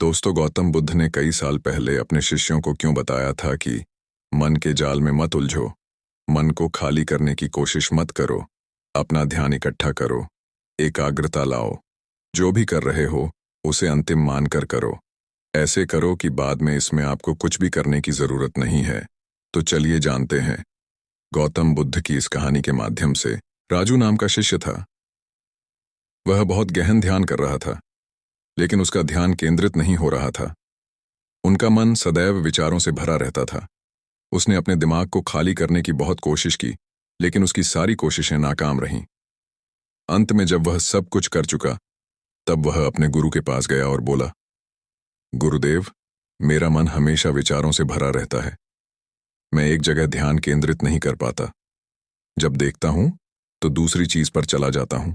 दोस्तों, गौतम बुद्ध ने कई साल पहले अपने शिष्यों को क्यों बताया था कि मन के जाल में मत उलझो, मन को खाली करने की कोशिश मत करो, अपना ध्यान इकट्ठा करो, एकाग्रता लाओ, जो भी कर रहे हो उसे अंतिम मानकर करो। ऐसे करो कि बाद में इसमें आपको कुछ भी करने की जरूरत नहीं है। तो चलिए जानते हैं। गौतम बुद्ध की इस कहानी के माध्यम से राजू नाम का शिष्य था। वह बहुत गहन ध्यान कर रहा था, लेकिन उसका ध्यान केंद्रित नहीं हो रहा था। उनका मन सदैव विचारों से भरा रहता था। उसने अपने दिमाग को खाली करने की बहुत कोशिश की, लेकिन उसकी सारी कोशिशें नाकाम रहीं। अंत में जब वह सब कुछ कर चुका, तब वह अपने गुरु के पास गया और बोला, गुरुदेव, मेरा मन हमेशा विचारों से भरा रहता है। मैं एक जगह ध्यान केंद्रित नहीं कर पाता। जब देखता हूं तो दूसरी चीज पर चला जाता हूं,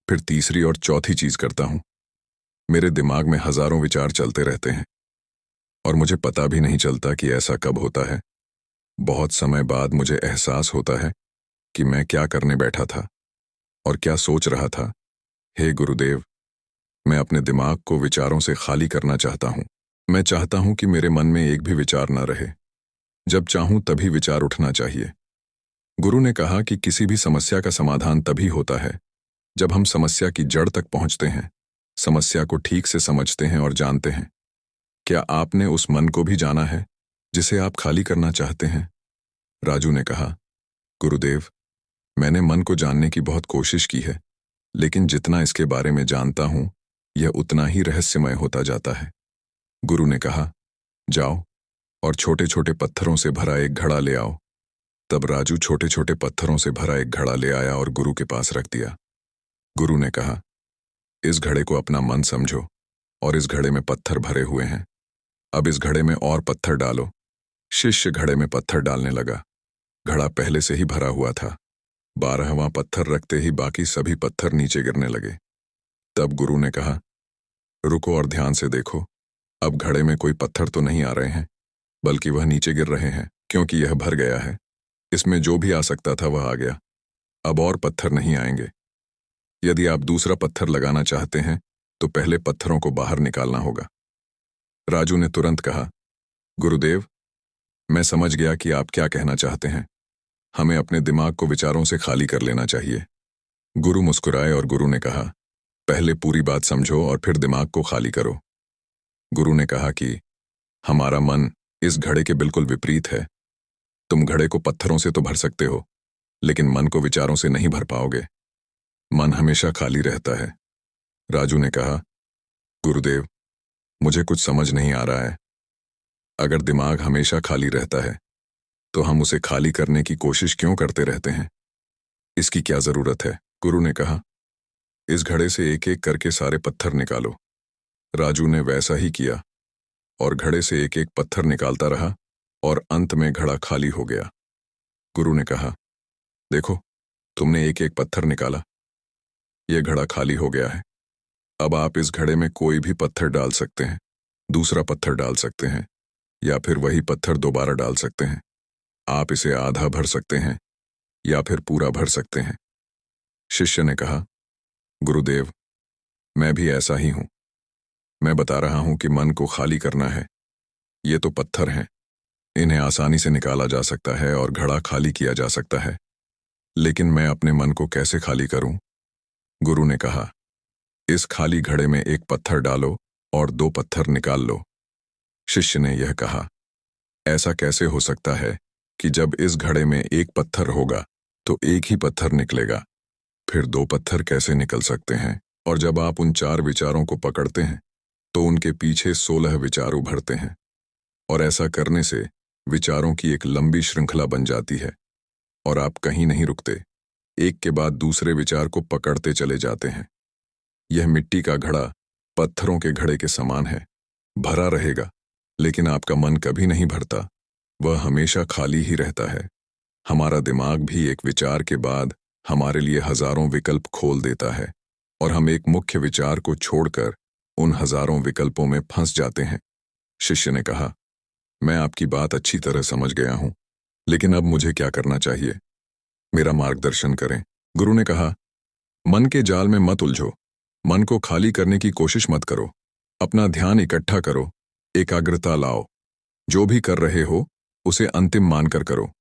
फिर तीसरी और चौथी चीज करता हूं। मेरे दिमाग में हजारों विचार चलते रहते हैं और मुझे पता भी नहीं चलता कि ऐसा कब होता है। बहुत समय बाद मुझे एहसास होता है कि मैं क्या करने बैठा था और क्या सोच रहा था। हे गुरुदेव, मैं अपने दिमाग को विचारों से खाली करना चाहता हूं। मैं चाहता हूं कि मेरे मन में एक भी विचार न रहे। जब चाहूं तभी विचार उठना चाहिए। गुरु ने कहा कि किसी भी समस्या का समाधान तभी होता है जब हम समस्या की जड़ तक पहुंचते हैं, समस्या को ठीक से समझते हैं और जानते हैं। क्या आपने उस मन को भी जाना है जिसे आप खाली करना चाहते हैं? राजू ने कहा, गुरुदेव, मैंने मन को जानने की बहुत कोशिश की है, लेकिन जितना इसके बारे में जानता हूं, यह उतना ही रहस्यमय होता जाता है। गुरु ने कहा, जाओ और छोटे छोटे पत्थरों से भरा एक घड़ा ले आओ। तब राजू छोटे छोटे पत्थरों से भरा एक घड़ा ले आया और गुरु के पास रख दिया। गुरु ने कहा, इस घड़े को अपना मन समझो और इस घड़े में पत्थर भरे हुए हैं। अब इस घड़े में और पत्थर डालो। शिष्य घड़े में पत्थर डालने लगा। घड़ा पहले से ही भरा हुआ था। 12वां पत्थर रखते ही बाकी सभी पत्थर नीचे गिरने लगे। तब गुरु ने कहा, रुको और ध्यान से देखो। अब घड़े में कोई पत्थर तो नहीं आ रहे हैं, बल्कि वह नीचे गिर रहे हैं, क्योंकि यह भर गया है। इसमें जो भी आ सकता था वह आ गया। अब और पत्थर नहीं आएंगे। यदि आप दूसरा पत्थर लगाना चाहते हैं तो पहले पत्थरों को बाहर निकालना होगा। राजू ने तुरंत कहा, गुरुदेव, मैं समझ गया कि आप क्या कहना चाहते हैं। हमें अपने दिमाग को विचारों से खाली कर लेना चाहिए। गुरु मुस्कुराए और गुरु ने कहा, पहले पूरी बात समझो और फिर दिमाग को खाली करो। गुरु ने कहा कि हमारा मन इस घड़े के बिल्कुल विपरीत है। तुम घड़े को पत्थरों से तो भर सकते हो, लेकिन मन को विचारों से नहीं भर पाओगे। मन हमेशा खाली रहता है। राजू ने कहा, गुरुदेव, मुझे कुछ समझ नहीं आ रहा है। अगर दिमाग हमेशा खाली रहता है तो हम उसे खाली करने की कोशिश क्यों करते रहते हैं? इसकी क्या जरूरत है? गुरु ने कहा, इस घड़े से एक एक करके सारे पत्थर निकालो। राजू ने वैसा ही किया और घड़े से एक एक पत्थर निकालता रहा और अंत में घड़ा खाली हो गया। गुरु ने कहा, देखो, तुमने एक एक पत्थर निकाला, यह घड़ा खाली हो गया है। अब आप इस घड़े में कोई भी पत्थर डाल सकते हैं, दूसरा पत्थर डाल सकते हैं, या फिर वही पत्थर दोबारा डाल सकते हैं। आप इसे आधा भर सकते हैं या फिर पूरा भर सकते हैं। शिष्य ने कहा, गुरुदेव, मैं भी ऐसा ही हूं। मैं बता रहा हूं कि मन को खाली करना है। ये तो पत्थर हैं, इन्हें आसानी से निकाला जा सकता है और घड़ा खाली किया जा सकता है, लेकिन मैं अपने मन को कैसे खाली करूं? गुरु ने कहा, इस खाली घड़े में एक पत्थर डालो और 2 पत्थर निकाल लो। शिष्य ने यह कहा, ऐसा कैसे हो सकता है कि जब इस घड़े में एक पत्थर होगा तो एक ही पत्थर निकलेगा, फिर 2 पत्थर कैसे निकल सकते हैं? और जब आप उन 4 विचारों को पकड़ते हैं तो उनके पीछे 16 विचार उभरते हैं, और ऐसा करने से विचारों की एक लंबी श्रृंखला बन जाती है और आप कहीं नहीं रुकते, एक के बाद दूसरे विचार को पकड़ते चले जाते हैं। यह मिट्टी का घड़ा पत्थरों के घड़े के समान है, भरा रहेगा, लेकिन आपका मन कभी नहीं भरता, वह हमेशा खाली ही रहता है। हमारा दिमाग भी एक विचार के बाद हमारे लिए हजारों विकल्प खोल देता है और हम एक मुख्य विचार को छोड़कर उन हजारों विकल्पों में फंस जाते हैं। शिष्य ने कहा, मैं आपकी बात अच्छी तरह समझ गया हूं, लेकिन अब मुझे क्या करना चाहिए? मेरा मार्गदर्शन करें। गुरु ने कहा, मन के जाल में मत उलझो, मन को खाली करने की कोशिश मत करो, अपना ध्यान इकट्ठा करो, एकाग्रता लाओ। जो भी कर रहे हो उसे अंतिम मानकर करो।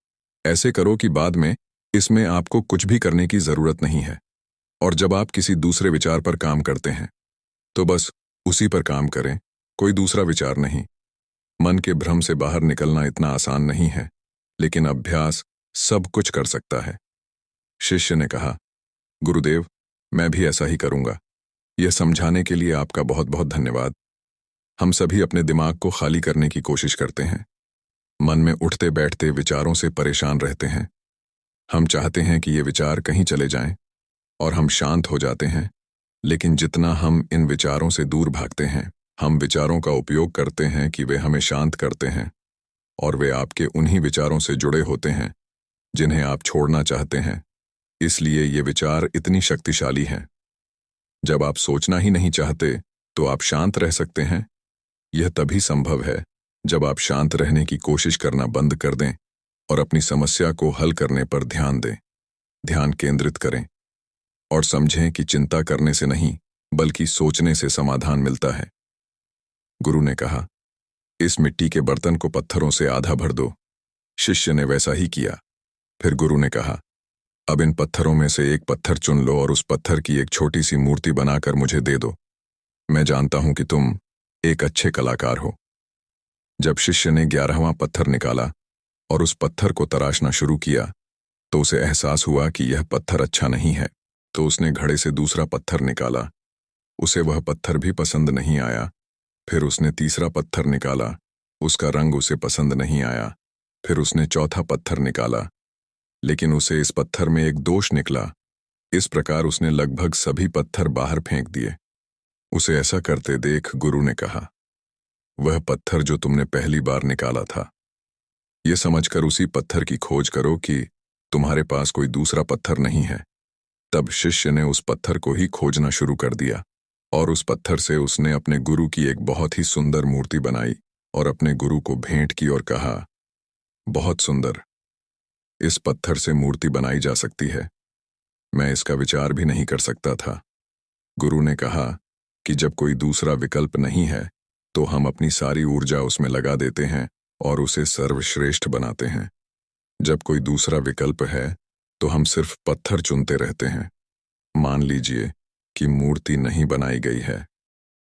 ऐसे करो कि बाद में इसमें आपको कुछ भी करने की जरूरत नहीं है। और जब आप किसी दूसरे विचार पर काम करते हैं तो बस उसी पर काम करें, कोई दूसरा विचार नहीं। मन के भ्रम से बाहर निकलना इतना आसान नहीं है, लेकिन अभ्यास सब कुछ कर सकता है। शिष्य ने कहा, गुरुदेव, मैं भी ऐसा ही करूंगा। यह समझाने के लिए आपका बहुत बहुत धन्यवाद। हम सभी अपने दिमाग को खाली करने की कोशिश करते हैं। मन में उठते बैठते विचारों से परेशान रहते हैं। हम चाहते हैं कि ये विचार कहीं चले जाएं और हम शांत हो जाते हैं, लेकिन जितना हम इन विचारों से दूर भागते हैं, हम विचारों का उपयोग करते हैं कि वे हमें शांत करते हैं, और वे आपके उन्हीं विचारों से जुड़े होते हैं जिन्हें आप छोड़ना चाहते हैं। इसलिए ये विचार इतनी शक्तिशाली हैं। जब आप सोचना ही नहीं चाहते तो आप शांत रह सकते हैं। यह तभी संभव है जब आप शांत रहने की कोशिश करना बंद कर दें और अपनी समस्या को हल करने पर ध्यान दें। ध्यान केंद्रित करें और समझें कि चिंता करने से नहीं बल्कि सोचने से समाधान मिलता है। गुरु ने कहा, इस मिट्टी के बर्तन को पत्थरों से आधा भर दो। शिष्य ने वैसा ही किया। फिर गुरु ने कहा, अब इन पत्थरों में से एक पत्थर चुन लो और उस पत्थर की एक छोटी सी मूर्ति बनाकर मुझे दे दो। मैं जानता हूं कि तुम एक अच्छे कलाकार हो। जब शिष्य ने 11वां पत्थर निकाला और उस पत्थर को तराशना शुरू किया तो उसे एहसास हुआ कि यह पत्थर अच्छा नहीं है। तो उसने घड़े से दूसरा पत्थर निकाला। उसे वह पत्थर भी पसंद नहीं आया। फिर उसने तीसरा पत्थर निकाला। उसका रंग उसे पसंद नहीं आया। फिर उसने चौथा पत्थर निकाला, लेकिन उसे इस पत्थर में एक दोष निकला। इस प्रकार उसने लगभग सभी पत्थर बाहर फेंक दिए। उसे ऐसा करते देख गुरु ने कहा, वह पत्थर जो तुमने पहली बार निकाला था, यह समझकर उसी पत्थर की खोज करो कि तुम्हारे पास कोई दूसरा पत्थर नहीं है। तब शिष्य ने उस पत्थर को ही खोजना शुरू कर दिया और उस पत्थर से उसने अपने गुरु की एक बहुत ही सुंदर मूर्ति बनाई और अपने गुरु को भेंट की और कहा, बहुत सुंदर, इस पत्थर से मूर्ति बनाई जा सकती है। मैं इसका विचार भी नहीं कर सकता था। गुरु ने कहा कि जब कोई दूसरा विकल्प नहीं है तो हम अपनी सारी ऊर्जा उसमें लगा देते हैं और उसे सर्वश्रेष्ठ बनाते हैं। जब कोई दूसरा विकल्प है तो हम सिर्फ पत्थर चुनते रहते हैं। मान लीजिए कि मूर्ति नहीं बनाई गई है,